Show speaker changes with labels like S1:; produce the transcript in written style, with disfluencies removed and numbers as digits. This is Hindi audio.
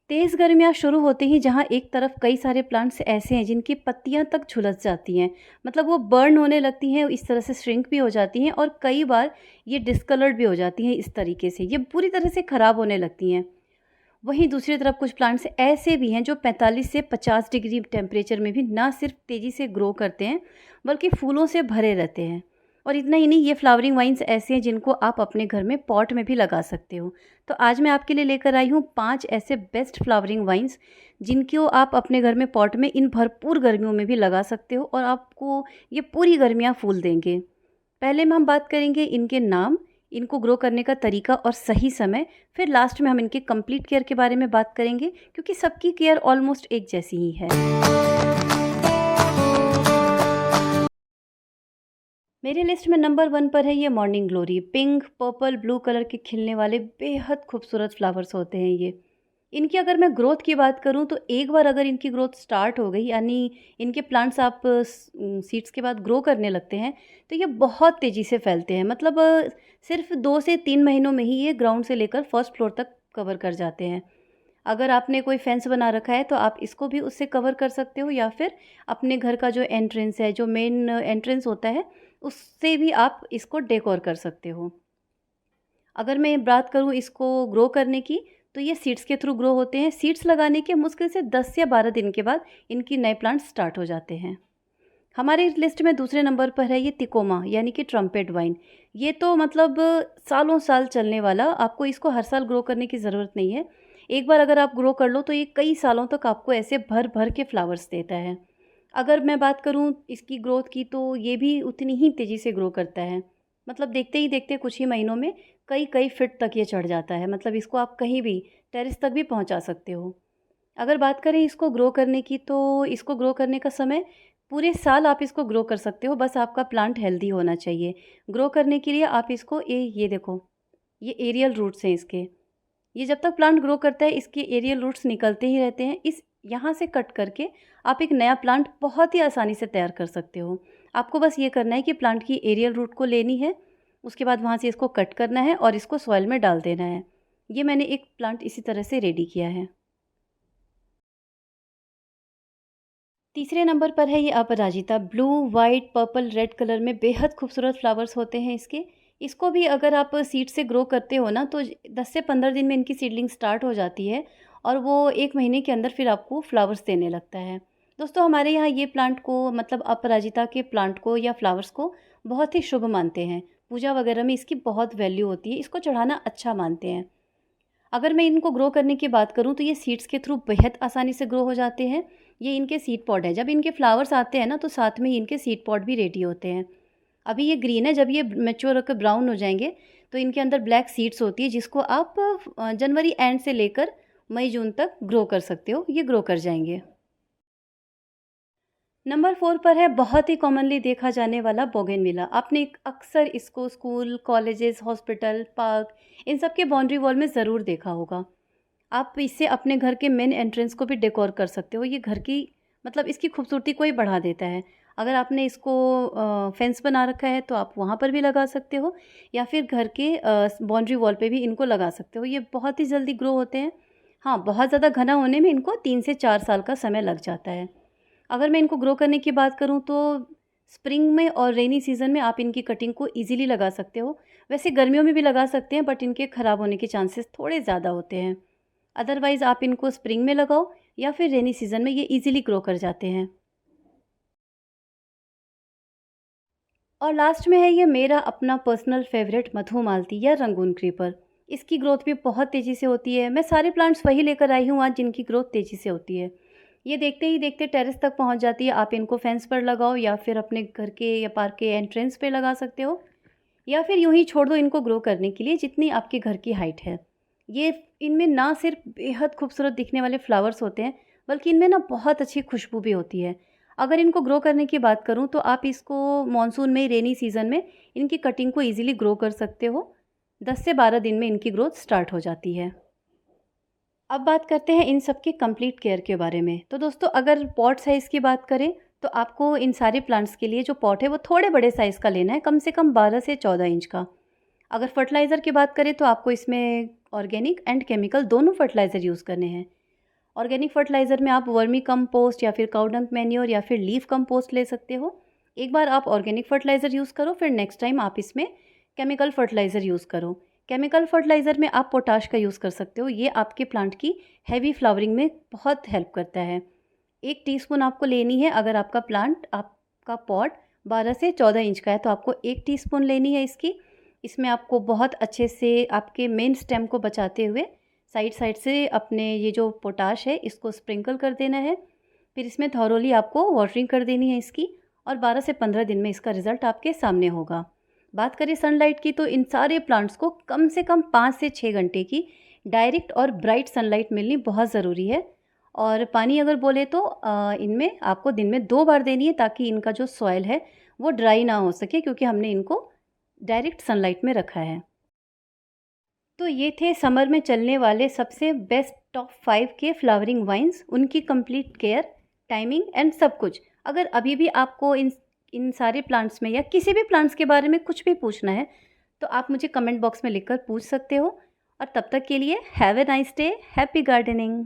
S1: तेज़ गर्मियाँ शुरू होते ही जहाँ एक तरफ कई सारे प्लांट्स ऐसे हैं जिनकी पत्तियाँ तक झुलस जाती हैं, मतलब वो बर्न होने लगती हैं, इस तरह से श्रिंक भी हो जाती हैं और कई बार ये डिस्कलर्ड भी हो जाती हैं। इस तरीके से ये पूरी तरह से ख़राब होने लगती हैं। वहीं दूसरी तरफ कुछ प्लांट्स ऐसे भी हैं जो 45 से 50 डिग्री टेम्परेचर में भी ना सिर्फ तेज़ी से ग्रो करते हैं, बल्कि फूलों से भरे रहते हैं। और इतना ही नहीं, ये फ्लावरिंग वाइन्स ऐसे हैं जिनको आप अपने घर में पॉट में भी लगा सकते हो। तो आज मैं आपके लिए लेकर आई हूँ 5 ऐसे बेस्ट फ्लावरिंग वाइन्स जिनको आप अपने घर में पॉट में इन भरपूर गर्मियों में भी लगा सकते हो और आपको ये पूरी गर्मियाँ फूल देंगे। पहले में हम बात करेंगे इनके नाम, इनको ग्रो करने का तरीका और सही समय, फिर लास्ट में हम इनके कंप्लीट केयर के बारे में बात करेंगे, क्योंकि सबकी केयर ऑलमोस्ट एक जैसी ही है। मेरे लिस्ट में नंबर 1 पर है ये morning glory. Pink, purple, blue colour के खिलने वाले बेहद खूबसूरत फ्लावर्स होते हैं ये। इनकी अगर मैं ग्रोथ की बात करूं तो एक बार अगर इनकी ग्रोथ स्टार्ट हो गई, यानी इनके प्लांट्स आप सीड्स के बाद ग्रो करने लगते हैं, तो ये बहुत तेज़ी से फैलते हैं। मतलब सिर्फ 2 से 3 महीनों में ही ये ग्राउंड से लेकर फर्स्ट फ्लोर तक कवर कर जाते हैं। अगर आपने कोई फेंस बना रखा है तो आप इसको भी उससे कवर कर सकते हो, या फिर अपने घर का जो एंट्रेंस है, जो मेन एंट्रेंस होता है, उससे भी आप इसको डेकोर कर सकते हो। अगर मैं बात करूँ इसको ग्रो करने की, तो ये सीड्स के थ्रू ग्रो होते हैं। सीड्स लगाने के मुश्किल से 10 या 12 दिन के बाद इनकी नए प्लांट स्टार्ट हो जाते हैं। हमारे इस लिस्ट में दूसरे नंबर पर है ये तिकोमा, यानी कि ट्रम्पेट वाइन। ये तो मतलब सालों साल चलने वाला, आपको इसको हर साल ग्रो करने की ज़रूरत नहीं है। एक बार अगर आप ग्रो कर लो तो ये कई सालों तक आपको ऐसे भर भर के फ्लावर्स देता है। अगर मैं बात करूँ इसकी ग्रोथ की, तो ये भी उतनी ही तेज़ी से ग्रो करता है। मतलब देखते ही देखते कुछ ही महीनों में कई कई फीट तक ये चढ़ जाता है। मतलब इसको आप कहीं भी टेरेस तक भी पहुंचा सकते हो। अगर बात करें इसको ग्रो करने की, तो इसको ग्रो करने का समय पूरे साल आप इसको ग्रो कर सकते हो, बस आपका प्लांट हेल्दी होना चाहिए। ग्रो करने के लिए आप इसको ये देखो, ये एरियल रूट्स हैं इसके। ये जब तक प्लांट ग्रो करता है इसके एरियल रूट्स निकलते ही रहते हैं। इस यहाँ से कट करके आप एक नया प्लांट बहुत ही आसानी से तैयार कर सकते हो। आपको बस ये करना है कि प्लांट की एरियल रूट को लेनी है, उसके बाद वहाँ से इसको कट करना है और इसको सॉइल में डाल देना है। ये मैंने एक प्लांट इसी तरह से रेडी किया है। तीसरे नंबर पर है ये अपराजिता। Blue, white, purple, red colour में बेहद खूबसूरत फ्लावर्स होते हैं इसके। इसको भी अगर आप सीड से ग्रो करते हो ना, तो 10 से 15 दिन में इनकी सीडलिंग स्टार्ट हो जाती है और वो 1 महीने के अंदर फिर आपको फ्लावर्स देने लगता है। दोस्तों, हमारे यहाँ ये प्लांट को, मतलब अपराजिता के प्लांट को या फ्लावर्स को बहुत ही शुभ मानते हैं। पूजा वगैरह में इसकी बहुत वैल्यू होती है, इसको चढ़ाना अच्छा मानते हैं। अगर मैं इनको ग्रो करने की बात करूँ तो ये सीड्स के थ्रू बेहद आसानी से ग्रो हो जाते हैं। ये इनके सीड पॉड है। जब इनके फ्लावर्स आते हैं ना, तो साथ में ही इनके सीड पॉड भी रेडी होते हैं। अभी ये ग्रीन है, जब ये मैच्योर होकर ब्राउन हो जाएंगे तो इनके अंदर ब्लैक सीड्स होती है, जिसको आप जनवरी एंड से लेकर मई जून तक ग्रो कर सकते हो। ये ग्रो कर जाएंगे। नंबर 4 पर है बहुत ही कॉमनली देखा जाने वाला बोगेनविला। आपने अक्सर इसको स्कूल, कॉलेजेस, हॉस्पिटल, पार्क, इन सब के बाउंड्री वॉल में ज़रूर देखा होगा। आप इससे अपने घर के मेन एंट्रेंस को भी डेकोर कर सकते हो। ये घर की, मतलब इसकी खूबसूरती को ही बढ़ा देता है। अगर आपने इसको फेंस बना रखा है तो आप वहाँ पर भी लगा सकते हो, या फिर घर के बाउंड्री वॉल पे भी इनको लगा सकते हो। ये बहुत ही जल्दी ग्रो होते हैं। हाँ, बहुत ज़्यादा घना होने में इनको 3 से 4 साल का समय लग जाता है। अगर मैं इनको ग्रो करने की बात करूँ तो स्प्रिंग में और रेनी सीज़न में आप इनकी कटिंग को ईज़िली लगा सकते हो। वैसे गर्मियों में भी लगा सकते हैं, बट इनके ख़राब होने के चांसेस थोड़े ज़्यादा होते हैं। अदरवाइज़ आप इनको स्प्रिंग में लगाओ या फिर रेनी सीज़न में, ये ईज़िली ग्रो कर जाते हैं। और लास्ट में है ये मेरा अपना पर्सनल फेवरेट मधुमालती या रंगून क्रीपर। इसकी ग्रोथ भी बहुत तेज़ी से होती है। मैं सारे प्लांट्स वही लेकर आई हूँ आज जिनकी ग्रोथ तेज़ी से होती है। ये देखते ही देखते टेरेस तक पहुँच जाती है। आप इनको फेंस पर लगाओ या फिर अपने घर के या पार्क के एंट्रेंस पे लगा सकते हो, या फिर यूं ही छोड़ दो इनको ग्रो करने के लिए जितनी आपके घर की हाइट है। ये, इनमें ना सिर्फ बेहद खूबसूरत दिखने वाले फ्लावर्स होते हैं, बल्कि इनमें ना बहुत अच्छी खुशबू भी होती है। अगर इनको ग्रो करने की बात करूं तो आप इसको मॉनसून में, रेनी सीज़न में इनकी कटिंग को ईजिली ग्रो कर सकते हो। 10 से 12 दिन में इनकी ग्रोथ स्टार्ट हो जाती है। अब बात करते हैं इन सब के कंप्लीट केयर के बारे में। तो दोस्तों, अगर पॉट साइज़ की बात करें तो आपको इन सारे प्लांट्स के लिए जो पॉट है वो थोड़े बड़े साइज़ का लेना है, कम से कम 12 से 14 इंच का। अगर फर्टिलाइज़र की बात करें तो आपको इसमें ऑर्गेनिक एंड केमिकल दोनों फर्टिलाइज़र यूज़ करने हैं। ऑर्गेनिक फर्टिलाइज़र में आप वर्मी कंपोस्ट या फिर काउ डंग मैन्योर या फिर लीफ कंपोस्ट ले सकते हो। एक बार आप ऑर्गेनिक फर्टिलाइज़र यूज़ करो, फिर नेक्स्ट टाइम आप इसमें केमिकल फर्टिलाइज़र यूज़ करो। केमिकल फर्टिलाइज़र में आप पोटाश का यूज़ कर सकते हो, ये आपके प्लांट की हैवी फ्लावरिंग में बहुत हेल्प करता है। 1 टीस्पून आपको लेनी है। अगर आपका प्लांट, आपका पॉट 12 से 14 इंच का है तो आपको 1 टीस्पून लेनी है इसकी। इसमें आपको बहुत अच्छे से आपके मेन स्टेम को बचाते हुए साइड साइड से अपने ये जो पोटाश है इसको स्प्रिंकल कर देना है। फिर इसमें थॉरोली आपको वाटरिंग कर देनी है इसकी, और 12 से 15 दिन में इसका रिज़ल्ट आपके सामने होगा। बात करें सनलाइट की, तो इन सारे प्लांट्स को कम से कम 5 से 6 घंटे की डायरेक्ट और ब्राइट सनलाइट मिलनी बहुत ज़रूरी है। और पानी अगर बोले तो इनमें आपको दिन में 2 बार देनी है, ताकि इनका जो सॉइल है वो ड्राई ना हो सके, क्योंकि हमने इनको डायरेक्ट सनलाइट में रखा है। तो ये थे समर में चलने वाले सबसे बेस्ट टॉप 5 के फ्लावरिंग वाइन्स, उनकी कंप्लीट केयर, टाइमिंग एंड सब कुछ। अगर अभी भी आपको इन सारे प्लांट्स में या किसी भी प्लांट्स के बारे में कुछ भी पूछना है तो आप मुझे कमेंट बॉक्स में लिखकर पूछ सकते हो। और तब तक के लिए have a nice day, happy gardening.